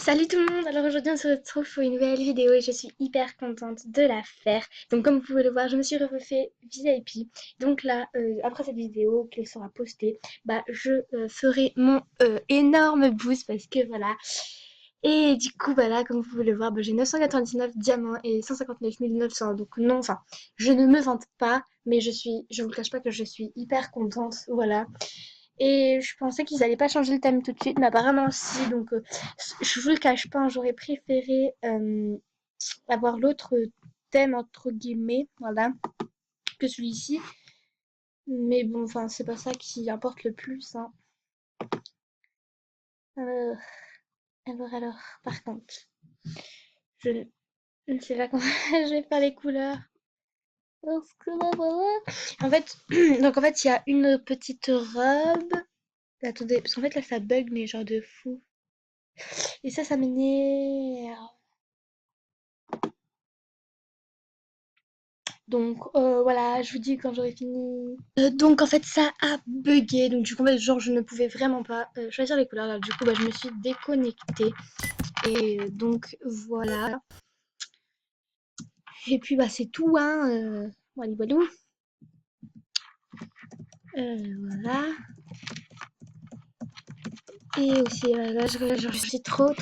Salut tout le monde, alors aujourd'hui on se retrouve pour une nouvelle vidéo et je suis hyper contente de la faire. Donc comme vous pouvez le voir, je me suis refait VIP. Donc là, après cette vidéo qui sera postée, je ferai mon énorme boost parce que voilà. Et du coup voilà, comme vous pouvez le voir, j'ai 999 diamants et 159 900. Donc non, enfin, je ne me vante pas, mais je vous cache pas que je suis hyper contente, voilà. Et je pensais qu'ils allaient pas changer le thème tout de suite, mais apparemment si. Donc je vous le cache pas, j'aurais préféré avoir l'autre thème entre guillemets, voilà, que celui-ci. Mais bon, enfin, c'est pas ça qui importe le plus, hein. Euh, alors, par contre, je ne sais pas comment je vais faire les couleurs. Parce que voilà. En fait, donc en fait, il y a une petite robe. Attendez, parce qu'en fait là ça bug, mais genre de fou. Et ça m'énerve. Donc voilà, je vous dis quand j'aurai fini. Donc en fait ça a bugué, donc du coup genre je ne pouvais vraiment pas choisir les couleurs. Alors, du coup je me suis déconnectée et donc voilà. Et puis c'est tout hein. Voilà, voilà. Voilà. Et aussi là je suis trop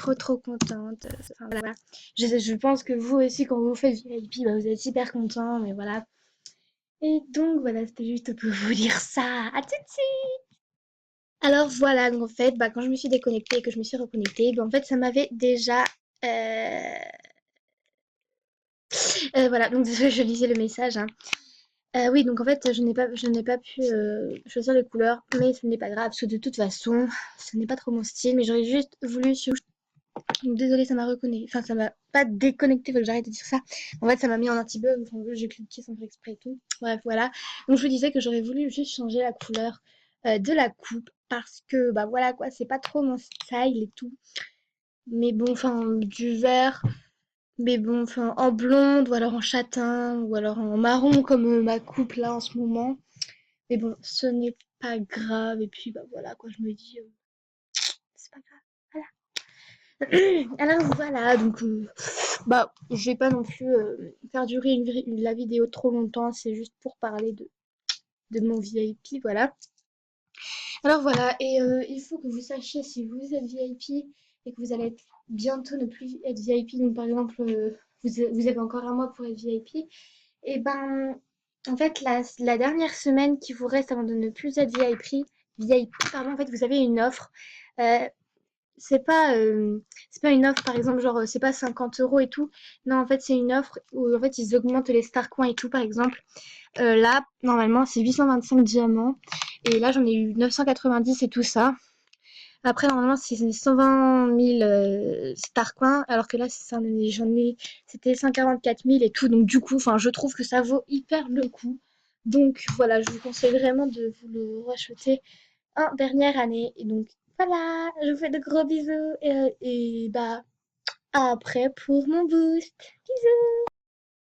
contente. Enfin, voilà. Je pense que vous aussi quand vous faites VIP, vous êtes hyper content, mais voilà. Et donc voilà, c'était juste pour vous dire ça. À tout de suite. Alors voilà, donc en fait, quand je me suis déconnectée et que je me suis reconnectée, en fait, ça m'avait déjà... euh, voilà, donc désolée, je lisais le message, hein. Oui, donc en fait, je n'ai pas pu choisir les couleurs, mais ce n'est pas grave, parce que de toute façon, ce n'est pas trop mon style, mais j'aurais juste voulu... Donc désolée, ça m'a reconnecté, enfin, ça m'a pas déconnecté, faut que j'arrête de dire ça. En fait, ça m'a mis en anti-bug, enfin, j'ai cliqué sans faire exprès et tout. Bref, voilà. Donc je vous disais que j'aurais voulu juste changer la couleur de la coupe, parce que, voilà quoi, c'est pas trop mon style et tout. Mais bon, enfin, du vert, mais bon, enfin, en blonde, ou alors en châtain, ou alors en marron, comme ma coupe là en ce moment. Mais bon, ce n'est pas grave, et puis voilà quoi, je me dis, c'est pas grave. Voilà. Alors voilà, donc je vais pas non plus faire durer la vidéo trop longtemps, c'est juste pour parler de mon VIP, voilà. Alors voilà, et il faut que vous sachiez si vous êtes VIP et que vous allez bientôt ne plus être VIP, donc par exemple, vous avez encore un mois pour être VIP, et en fait, la dernière semaine qui vous reste avant de ne plus être VIP, pardon, en fait, vous avez une offre. Euh, c'est pas, c'est pas une offre, par exemple, genre, c'est pas 50 € et tout. Non, en fait, c'est une offre où en fait, ils augmentent les star coins et tout, par exemple. Là, normalement, c'est 825 diamants. Et là, j'en ai eu 990 et tout ça. Après, normalement, c'est 120 000 star coins. Alors que là, c'était 144 000 et tout. Donc, du coup, enfin, je trouve que ça vaut hyper le coup. Donc, voilà, je vous conseille vraiment de vous le racheter en dernière année. Et donc, voilà, je vous fais de gros bisous. Et à après pour mon boost. Bisous!